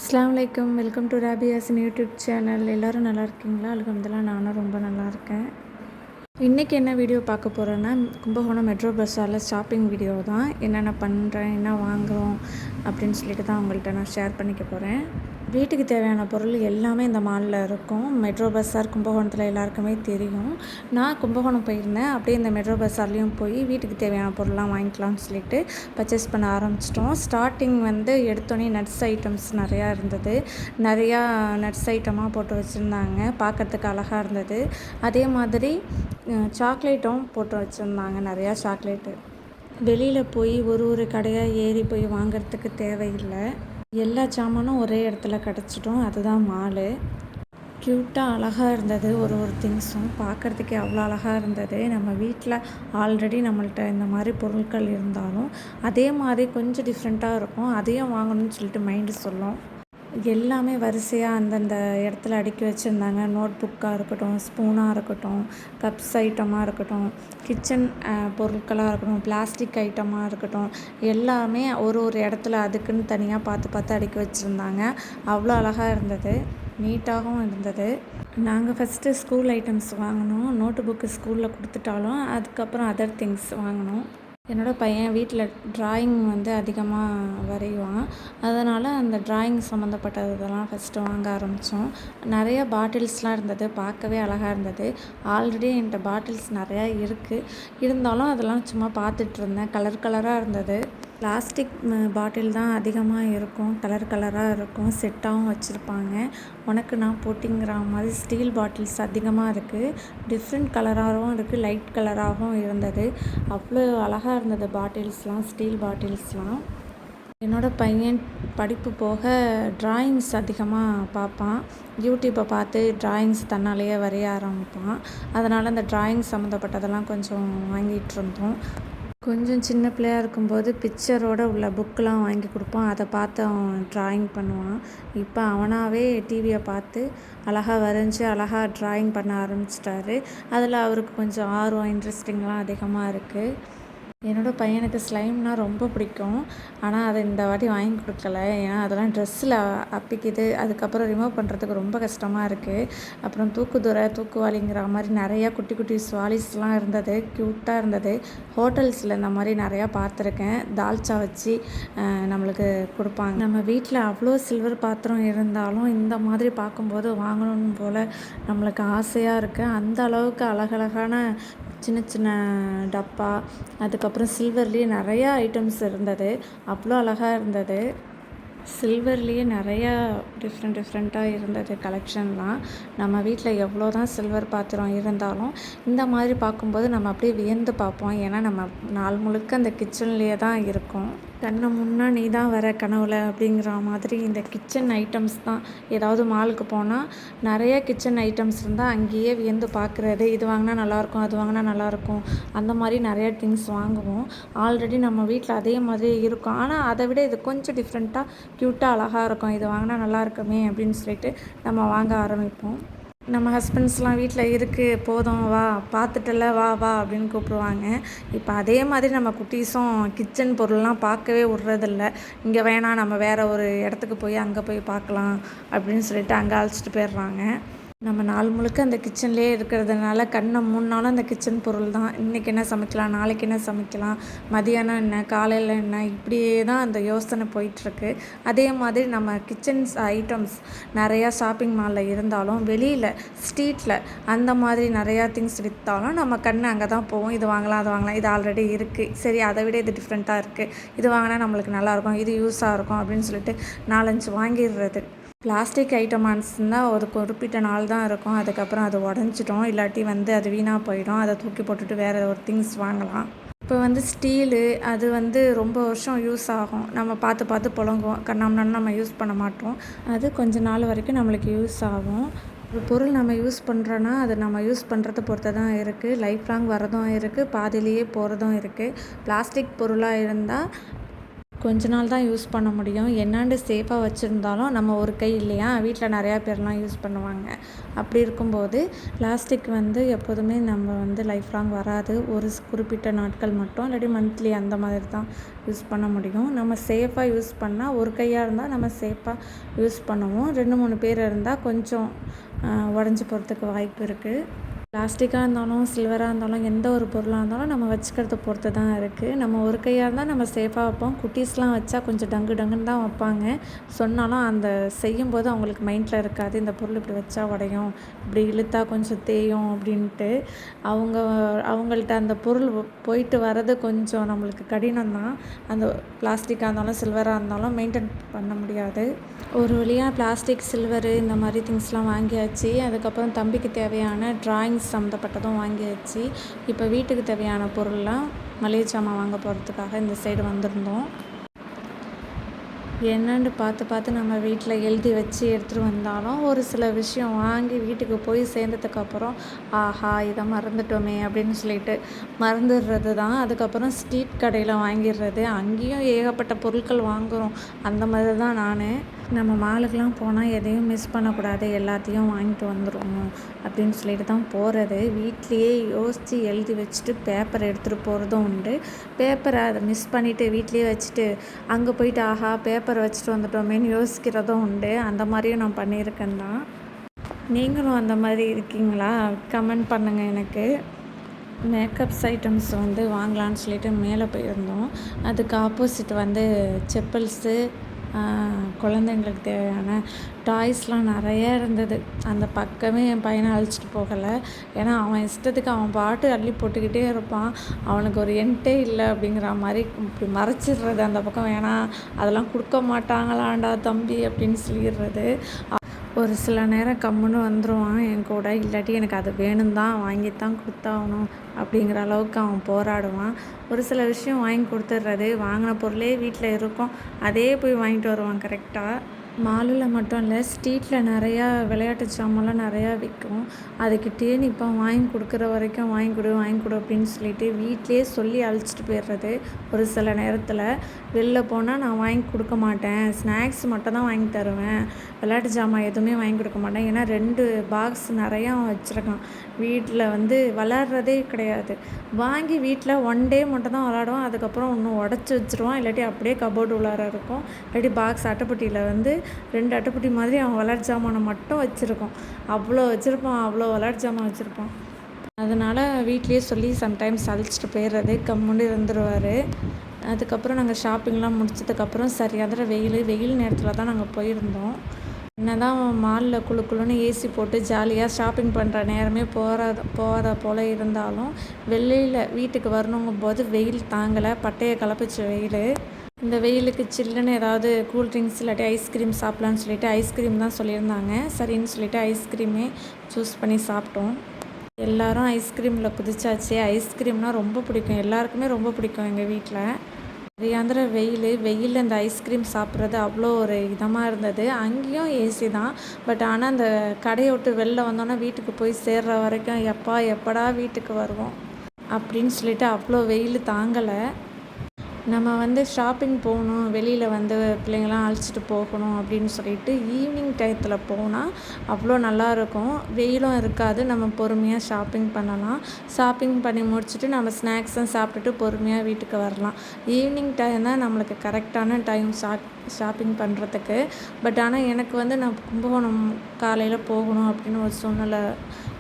அஸ்ஸலாமு அலைக்கும். Welcome to ராபியாஸின் யூடியூப் சேனல். எல்லோரும் நல்லா இருக்கீங்களா? அல்ஹம்துலில்லாஹ் நானும் ரொம்ப நல்லா இருக்கேன். இன்றைக்கி என்ன வீடியோ பார்க்க போகிறேன்னா, கும்பகோணம் மெட்ரோ பஸாரில் ஷாப்பிங் வீடியோ தான். என்னென்ன பண்ணுறேன், என்ன வாங்குகிறோம் அப்படின்னு சொல்லிட்டு தான் உங்கள்கிட்ட நான் ஷேர் பண்ணிக்க போகிறேன். வீட்டுக்கு தேவையான பொருள் எல்லாமே இந்த மாலில் இருக்கும். மெட்ரோ பஸார் கும்பகோணத்தில் எல்லாருக்குமே தெரியும். நான் கும்பகோணம் போயிருந்தேன். அப்படியே இந்த மெட்ரோ பஸார்லேயும் போய் வீட்டுக்கு தேவையான பொருள்லாம் வாங்கிக்கலாம்னு சொல்லிட்டு பர்ச்சேஸ் பண்ண ஆரம்பிச்சிட்டோம். ஸ்டார்டிங் எடுத்தோடனே நட்ஸ் ஐட்டம்ஸ் நிறையா இருந்தது. நிறையா நட்ஸ் ஐட்டமாக போட்டு வச்சுருந்தாங்க. பார்க்குறதுக்கு அழகாக இருந்தது. அதே மாதிரி சாக்லேட்டும் போட்டு வச்சுருந்தாங்க. நிறையா சாக்லேட்டு. வெளியில் போய் ஒரு கடையாக ஏறி போய் வாங்கிறதுக்கு தேவையில்லை. எல்லா சாமானும் ஒரே இடத்துல கிடச்சிட்டோம். அதுதான் மாலு. க்யூட்டாக அழகாக இருந்தது. ஒரு திங்ஸும் பார்க்குறதுக்கே அவ்வளோ அழகாக இருந்தது. நம்ம வீட்டில் ஆல்ரெடி நம்மள்ட்ட இந்த மாதிரி பொருட்கள் இருந்தாலும் அதே மாதிரி கொஞ்சம் டிஃப்ரெண்ட்டாக இருக்கும். அதையும் வாங்கணும்னு சொல்லிட்டு மைண்டு சொல்லும். எல்லாமே வரிசையாக அந்தந்த இடத்துல அடுக்கி வச்சுருந்தாங்க. நோட் புக்காக இருக்கட்டும், ஸ்பூனாக இருக்கட்டும், கப்ஸ் ஐட்டமாக இருக்கட்டும், கிச்சன் பொருட்களாக இருக்கட்டும், பிளாஸ்டிக் ஐட்டமாக இருக்கட்டும், எல்லாமே ஒரு இடத்துல அதுக்குன்னு தனியாக பார்த்து அடுக்கி வச்சுருந்தாங்க. அவ்வளோ அழகாக இருந்தது. நீட்டாகவும் இருந்தது. நாங்கள் ஃபஸ்ட்டு ஸ்கூல் ஐட்டம்ஸ் வாங்கினோம். நோட்டு புக்கு ஸ்கூலில் கொடுத்துட்டாலும் அதுக்கப்புறம் அதர் திங்ஸ் வாங்கினோம். என்னோடய பையன் வீட்டில் ட்ராயிங் அதிகமாக வரைவான். அதனால் அந்த ட்ராயிங் சம்மந்தப்பட்டது இதெல்லாம் ஃபஸ்ட்டு வாங்க ஆரம்பித்தோம். நிறையா பாட்டில்ஸ்லாம் இருந்தது. பார்க்கவே அழகாக இருந்தது. ஆல்ரெடி என்கிட்ட பாட்டில்ஸ் நிறையா இருக்குது. இருந்தாலும் அதெல்லாம் சும்மா பார்த்துட்ருந்தேன். கலராக இருந்தது. பிளாஸ்டிக் பாட்டில் தான் அதிகமாக இருக்கும். கலராக இருக்கும். செட்டாகவும் வச்சுருப்பாங்க. உனக்கு நான் போட்டிங்கிற மாதிரி ஸ்டீல் பாட்டில்ஸ் அதிகமாக இருக்குது. டிஃப்ரெண்ட் கலராகவும் இருக்குது, லைட் கலராகவும் இருந்தது. அவ்வளோ அழகாக இருந்தது பாட்டில்ஸ்லாம், ஸ்டீல் பாட்டில்ஸ்லாம். என்னோடய பையன் படிப்பு போக ட்ராயிங்ஸ் அதிகமாக பார்ப்பான். யூடியூப்பை பார்த்து ட்ராயிங்ஸ் தன்னாலேயே வரைய ஆரம்பிப்பான். அதனால் அந்த ட்ராயிங் சம்மந்தப்பட்டதெல்லாம் கொஞ்சம் வாங்கிட்டுருந்தோம். கொஞ்சம் சின்ன பிள்ளையாக இருக்கும்போது பிக்சரோடு உள்ள புக்கெலாம் வாங்கி கொடுப்போம். அதை பார்த்து அவன் ட்ராயிங் பண்ணுவான். இப்போ அவனாகவே டிவியை பார்த்து அழகாக வரைஞ்சி அழகாக ட்ராயிங் பண்ண ஆரம்பிச்சிட்டாரு. அதில் அவருக்கு கொஞ்சம் ஆர்வம், இன்ட்ரெஸ்டிங்லாம் அதிகமாக இருக்குது. என்னோடய பையனுக்கு ஸ்லைம்னால் ரொம்ப பிடிக்கும். ஆனால் அதை இந்த வாட்டி வாங்கி கொடுக்கல. ஏன்னா அதெல்லாம் ட்ரெஸ்ஸில் அப்பிக்குது. அதுக்கப்புறம் ரிமூவ் பண்ணுறதுக்கு ரொம்ப கஷ்டமாக இருக்குது. அப்புறம் தூக்குவாளிங்கிற மாதிரி நிறையா குட்டி ஸ்வாலிஸ்லாம் இருந்தது. க்யூட்டாக இருந்தது. ஹோட்டல்ஸில் இந்த மாதிரி நிறையா பார்த்துருக்கேன். தால்ச்சா வச்சு நம்மளுக்கு கொடுப்பாங்க. நம்ம வீட்டில் அவ்வளோ சில்வர் பாத்திரம் இருந்தாலும் இந்த மாதிரி பார்க்கும்போது வாங்கணும் போல் நம்மளுக்கு ஆசையாக இருக்குது. அந்த அளவுக்கு அழகழகான சின்ன டப்பா, அதுக்கப்புறம் சில்வர்லேயே நிறையா ஐட்டம்ஸ் இருந்தது. அவ்வளோ அழகாக இருந்தது. சில்வர்லேயே நிறையா டிஃப்ரெண்ட்டாக இருந்தது கலெக்ஷன்லாம். நம்ம வீட்டில் எவ்வளோ தான் சில்வர் பாத்திரம் இருந்தாலும் இந்த மாதிரி பார்க்கும்போது நம்ம அப்படியே வியந்து பார்ப்போம். ஏன்னா நம்ம நாள் முழுக்க அந்த கிச்சன்லேயே தான் இருக்கோம். கண்ணை முன்னா நீ தான் வர கனவுல அப்படிங்கிற மாதிரி இந்த கிச்சன் ஐட்டம்ஸ் தான். ஏதாவது மாலுக்கு போனால் நிறைய கிச்சன் ஐட்டம்ஸ் இருந்தால் அங்கேயே வியந்து பார்க்குறது. இது வாங்கினா நல்லாயிருக்கும், அது வாங்கினா நல்லாயிருக்கும், அந்த மாதிரி நிறையா திங்ஸ் வாங்குவோம். ஆல்ரெடி நம்ம வீட்டில் அதே மாதிரி இருக்கும். ஆனால் அதை விட இது கொஞ்சம் டிஃப்ரெண்ட்டாக க்யூட்டாக அழகாக இருக்கும். இது வாங்கினா நல்லா இருக்குமே அப்படின்னு சொல்லிட்டு நம்ம வாங்க ஆரம்பிப்போம். நம்ம ஹஸ்பண்ட்ஸ்லாம் வீட்டில் இருக்குது, போதும் வா, பார்த்துட்டல வா அப்படின்னு கூப்பிடுவாங்க. இப்போ அதே மாதிரி நம்ம குட்டீஸும் கிச்சன் பொருள்லாம் பார்க்கவே விட்றதில்ல. இங்கே வேணாம், நம்ம வேறு ஒரு இடத்துக்கு போய் அங்கே போய் பார்க்கலாம் அப்படின்னு சொல்லிட்டு அங்கே அழைச்சிட்டு போயிடுறாங்க. நம்ம நாள் முழுக்க அந்த கிச்சன்லேயே இருக்கிறதுனால கண்ணை மூணுனாலும் அந்த கிச்சன் பொருள் தான். இன்றைக்கி என்ன சமைக்கலாம், நாளைக்கு என்ன சமைக்கலாம், மதியானம் என்ன, காலையில் என்ன, இப்படியே தான் அந்த யோசனை போயிட்டுருக்கு. அதே மாதிரி நம்ம கிச்சன்ஸ் ஐட்டம்ஸ் நிறையா ஷாப்பிங் மாலில் இருந்தாலும் வெளியில் ஸ்ட்ரீட்டில் அந்த மாதிரி நிறையா திங்ஸ் விற்றாலும் நம்ம கண் அங்கே தான் போவோம். இது வாங்கலாம், அது வாங்கலாம், இது ஆல்ரெடி இருக்குது, சரி அதை விட இது டிஃப்ரெண்ட்டாக இருக்குது, இது வாங்கினா நம்மளுக்கு நல்லாயிருக்கும், இது யூஸாக இருக்கும் அப்படின்னு சொல்லிட்டு 4-5 வாங்கிடுறது. பிளாஸ்டிக் ஐட்டம்ஸ் தான் ஒரு குறிப்பிட்ட நாள் தான் இருக்கும். அதுக்கப்புறம் அது உடஞ்சிட்டோம். இல்லாட்டி அது வீணாக போயிடும். அதை தூக்கி போட்டுட்டு வேறு ஒரு திங்ஸ் வாங்கலாம். இப்போ ஸ்டீலு அது ரொம்ப வருஷம் யூஸ் ஆகும். நம்ம பார்த்து புழங்குவோம். கண்ணாமண்ணு நம்ம யூஸ் பண்ண மாட்டோம். அது கொஞ்ச நாள் வரைக்கும் நம்மளுக்கு யூஸ் ஆகும். ஒரு பொருள் நம்ம யூஸ் பண்ணுறோன்னா அது நம்ம யூஸ் பண்ணுறத பொறுத்து தான் இருக்குது. லைஃப் லாங் வரதும் இருக்குது, பாதியிலேயே போகிறதும் இருக்குது. பிளாஸ்டிக் பொருளாக இருந்தால் கொஞ்ச நாள் தான் யூஸ் பண்ண முடியும். என்னாண்டு சேஃபாக வச்சுருந்தாலும் நம்ம ஒரு கை இல்லையா, வீட்டில் நிறையா பேர்லாம் யூஸ் பண்ணுவாங்க. அப்படி இருக்கும்போது பிளாஸ்டிக் வந்து எப்போதுமே நம்ம வந்து லைஃப் லாங் வராது. ஒரு குறிப்பிட்ட நாட்கள் மட்டும் இல்லாட்டி மந்த்லி அந்த மாதிரி தான் யூஸ் பண்ண முடியும். நம்ம சேஃபாக யூஸ் பண்ணால் ஒரு கையாக இருந்தால் நம்ம சேஃபாக யூஸ் பண்ணுவோம். 2-3 பேர் இருந்தால் கொஞ்சம் உடஞ்சி போகிறதுக்கு வாய்ப்பு இருக்குது. பிளாஸ்டிக்காக இருந்தாலும் சில்வராக இருந்தாலும் எந்த ஒரு பொருளாக இருந்தாலும் நம்ம வச்சுக்கிறத பொறுத்து தான் இருக்குது. நம்ம ஒரு கையாக இருந்தால் நம்ம சேஃபாக வைப்போம். குட்டீஸ்லாம் வச்சா கொஞ்சம் டங்குன்னு தான் வைப்பாங்க. சொன்னாலும் அந்த செய்யும்போது அவங்களுக்கு மைண்டில் இருக்காது, இந்த பொருள் இப்படி வச்சா உடையும், இப்படி இழுத்தா கொஞ்சம் தேயும் அப்படின்ட்டு. அவங்கள்ட்ட அந்த பொருள் போயிட்டு வர்றது கொஞ்சம் நம்மளுக்கு கடினம் தான். அந்த பிளாஸ்டிக்காக இருந்தாலும் சில்வராக இருந்தாலும் மெயின்டைன் பண்ண முடியாது. ஒரு வழியாக பிளாஸ்டிக் சில்வரு இந்த மாதிரி திங்ஸ்லாம் வாங்கியாச்சு. அதுக்கப்புறம் தம்பிக்கு தேவையான ட்ராயிங்ஸ் சம்மந்தப்பட்டதும் வாங்கியாச்சு. இப்போ வீட்டுக்கு தேவையான பொருள்லாம் மளிகை சாமான் வாங்க போகிறதுக்காக இந்த சைடு வந்திருந்தோம். என்னன்னு பார்த்து நம்ம வீட்டில் எழுதி வச்சு எடுத்துகிட்டு வந்தாலும் ஒரு சில விஷயம் வாங்கி வீட்டுக்கு போய் சேர்ந்ததுக்கப்புறம் ஆஹா இதை மறந்துட்டோமே அப்படின்னு சொல்லிட்டு மறந்துடுறது தான். அதுக்கப்புறம் ஸ்ட்ரீட் கடையில் வாங்கிடுறது. அங்கேயும் ஏகப்பட்ட பொருட்கள் வாங்குகிறோம். அந்த மாதிரி தான் நான் நம்ம மாலுக்கெலாம் போனால் எதையும் மிஸ் பண்ணக்கூடாது, எல்லாத்தையும் வாங்கிட்டு வந்துடுவோம் அப்படின்னு சொல்லிட்டு தான் போகிறது. வீட்லேயே யோசித்து எழுதி வச்சுட்டு பேப்பர் எடுத்துகிட்டு போகிறதும் உண்டு. பேப்பரை அதை மிஸ் பண்ணிவிட்டு வீட்லேயே வச்சுட்டு அங்கே போயிட்டு ஆஹா பேப்பரை வச்சுட்டு வந்துட்டோமேன்னு யோசிக்கிறதும் உண்டு. அந்த மாதிரியும் நான் பண்ணியிருக்கேன் தான். நீங்களும் அந்த மாதிரி இருக்கீங்களா? கமெண்ட் பண்ணுங்கள் எனக்கு. மேக்கப்ஸ் ஐட்டம்ஸ் வந்து வாங்கலான்னு சொல்லிட்டு மேலே போயிருந்தோம். அதுக்கு ஆப்போசிட் வந்து செப்பல்ஸு, குழந்தைங்களுக்கு தேவையான டாய்ஸ்லாம் நிறைய இருந்தது. அந்த பக்கமே என் பையனை அழைச்சிட்டு போகலை. ஏன்னா அவன் இஷ்டத்துக்கு அவன் பாட்டு அள்ளி போட்டுக்கிட்டே இருப்பான். அவனுக்கு ஒரு எண்டே இல்லை அப்படிங்கிற மாதிரி இப்படி மறைச்சிடுறது. அந்த பக்கம் வேணாம், அதெல்லாம் கொடுக்க மாட்டாங்களாண்டா தம்பி அப்படின்னு சொல்லிடுறது. ஒரு சில நேரம் கம்முன்னு வந்துடுவான் என் கூட. இல்லாட்டி எனக்கு அது வேணும் தான், வாங்கி தான் கொடுத்தாகணும் அப்படிங்கிற அளவுக்கு அவன் போராடுவான். ஒரு சில விஷயம் வாங்கி கொடுத்துட்றது. வாங்கின பொருளே வீட்டில் இருக்கும், அதே போய் வாங்கிட்டு வருவான் கரெக்டாக. மாலில் மட்டும் இல்லை, ஸ்ட்ரீட்டில் நிறையா விளையாட்டு சாமான்லாம் நிறையா விற்கும். அதுக்கிட்டே நிற்போம். வாங்கி கொடுக்குற வரைக்கும் வாங்கி கொடு அப்படின்னு சொல்லிட்டு வீட்லேயே சொல்லி அழைச்சிட்டு போயிடுறது. ஒரு சில நேரத்தில் வெளில போனால் நான் வாங்கி கொடுக்க மாட்டேன், ஸ்நாக்ஸ் மட்டும் தான் வாங்கி தருவேன், விளையாட்டு ஜாமான் எதுவுமே வாங்கி கொடுக்க மாட்டேன். ஏன்னா 2 பாக்ஸ் நிறையா வச்சுருக்கான். வீட்டில் வந்து விளாட்றதே கிடையாது. வாங்கி வீட்டில் 1 டே மட்டும் தான் விளாடுவான். அதுக்கப்புறம் ஒன்று உடச்சி வச்சுருவான், இல்லாட்டி அப்படியே கபோர்டு உள்ளார இருக்கும். இல்லாட்டி பாக்ஸ் அட்டைப்பட்டியில் வந்து 2 அட்டைப்பட்டி மாதிரி அவன் விளையாட்டு ஜாமானை மட்டும் வச்சுருக்கோம். அவ்வளோ வச்சுருப்பான், அவ்வளோ விளையாட்டு ஜாமான் வச்சுருப்பான். அதனால் வீட்லேயே சொல்லி சம்டைம்ஸ் அழைச்சிட்டு போயிடுறது. கம்முன்னு இருந்துருவார். அதுக்கப்புறம் நாங்கள் ஷாப்பிங்லாம் முடிச்சதுக்கப்புறம் சரியான வெயில் நேரத்தில் தான் நாங்கள் போயிருந்தோம். என்ன தான் மாலில் குழுன்னு ஏசி போட்டு ஜாலியாக ஷாப்பிங் பண்ணுற நேரமே போகிற போல் இருந்தாலும் வெளியில் வீட்டுக்கு வரணுங்கும் போது வெயில் தாங்கலை. பட்டையை கிளப்பிச்சு வெயில். இந்த வெயிலுக்கு சில்லுன்னு ஏதாவது கூல்ட்ரிங்க்ஸ் இல்லாட்டி ஐஸ்கிரீம் சாப்பிட்லான்னு சொல்லிட்டு ஐஸ்கிரீம் தான் சொல்லியிருந்தாங்க. சரின்னு சொல்லிட்டு ஐஸ்கிரீமே சூஸ் பண்ணி சாப்பிட்டோம். எல்லோரும் ஐஸ்கிரீமில் குதிச்சாச்சு. ஐஸ்கிரீம்னால் ரொம்ப பிடிக்கும், எல்லாருக்குமே ரொம்ப பிடிக்கும் எங்கள் வீட்டில். சரியாந்திர வெயிலில் இந்த ஐஸ்கிரீம் சாப்பிட்றது அவ்வளோ ஒரு இதமாக இருந்தது. அங்கேயும் ஏசி தான். பட் ஆனால் அந்த கடையை விட்டு வெளில வந்தோன்னா வீட்டுக்கு போய் சேர்ற வரைக்கும் எப்படா வீட்டுக்கு வருவோம் அப்படின்னு சொல்லிட்டு அவ்வளோ வெயில் தாங்கலை. நம்ம வந்து ஷாப்பிங் போகணும், வெளியில் வந்து பிள்ளைங்களாம் அழைச்சிட்டு போகணும் அப்படின்னு சொல்லிட்டு ஈவினிங் டயத்தில் போனால் அவ்வளோ நல்லாயிருக்கும். வெயிலும் இருக்காது, நம்ம பொறுமையாக ஷாப்பிங் பண்ணலாம். ஷாப்பிங் பண்ணி முடிச்சுட்டு நம்ம ஸ்நாக்ஸும் சாப்பிட்டுட்டு பொறுமையாக வீட்டுக்கு வரலாம். ஈவினிங் டைம் தான் நம்மளுக்கு கரெக்டான டைம் ஷாப்பிங் பண்ணுறதுக்கு. பட் ஆனால் எனக்கு வந்து நான் கும்பகோணம் காலையில் போகணும் அப்படின்னு ஒரு சூழ்நிலை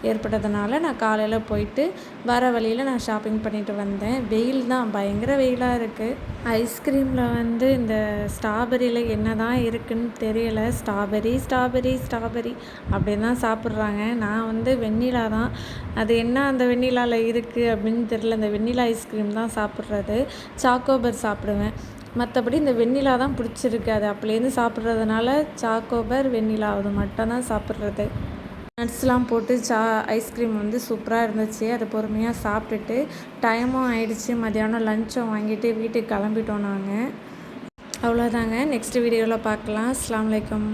ஏற்பட்டதுனால நான் காலையில் போயிட்டு வர வழியில் நான் ஷாப்பிங் பண்ணிட்டு வந்தேன். வெயில் தான், பயங்கர வெயிலாக இருக்குது. ஐஸ்கிரீமில் வந்து இந்த ஸ்ட்ராபெரியில் என்ன தான் இருக்குதுன்னு தெரியலை. ஸ்ட்ராபெரி அப்படின்னு தான் சாப்பிட்றாங்க. நான் வந்து வெண்ணிலா தான், அது என்ன அந்த வெண்ணிலாவில் இருக்குது அப்படின்னு தெரியல. இந்த வெண்ணிலா ஐஸ்கிரீம் தான் சாப்பிட்றது. சாக்கோபர் சாப்பிடுவேன். மற்றபடி இந்த வெண்ணிலா தான் பிடிச்சிருக்கு. அது அப்போலேருந்து சாப்பிட்றதுனால சாக்கோபர், வெண்ணிலா அது மட்டும் தான் சாப்பிட்றது. நட்ஸ்லாம் போட்டு ஐஸ்கிரீம் வந்து சூப்பராக இருந்துச்சு. அதை பொறுமையாக சாப்பிட்டுட்டு டைமும் ஆயிடுச்சு. மதியானம் லஞ்சும் வாங்கிட்டு வீட்டுக்கு கிளம்பிட்டோம் நாங்கள். அவ்வளோதாங்க. நெக்ஸ்ட் வீடியோவில் பார்க்கலாம். அஸ்ஸலாமு அலைக்கும்.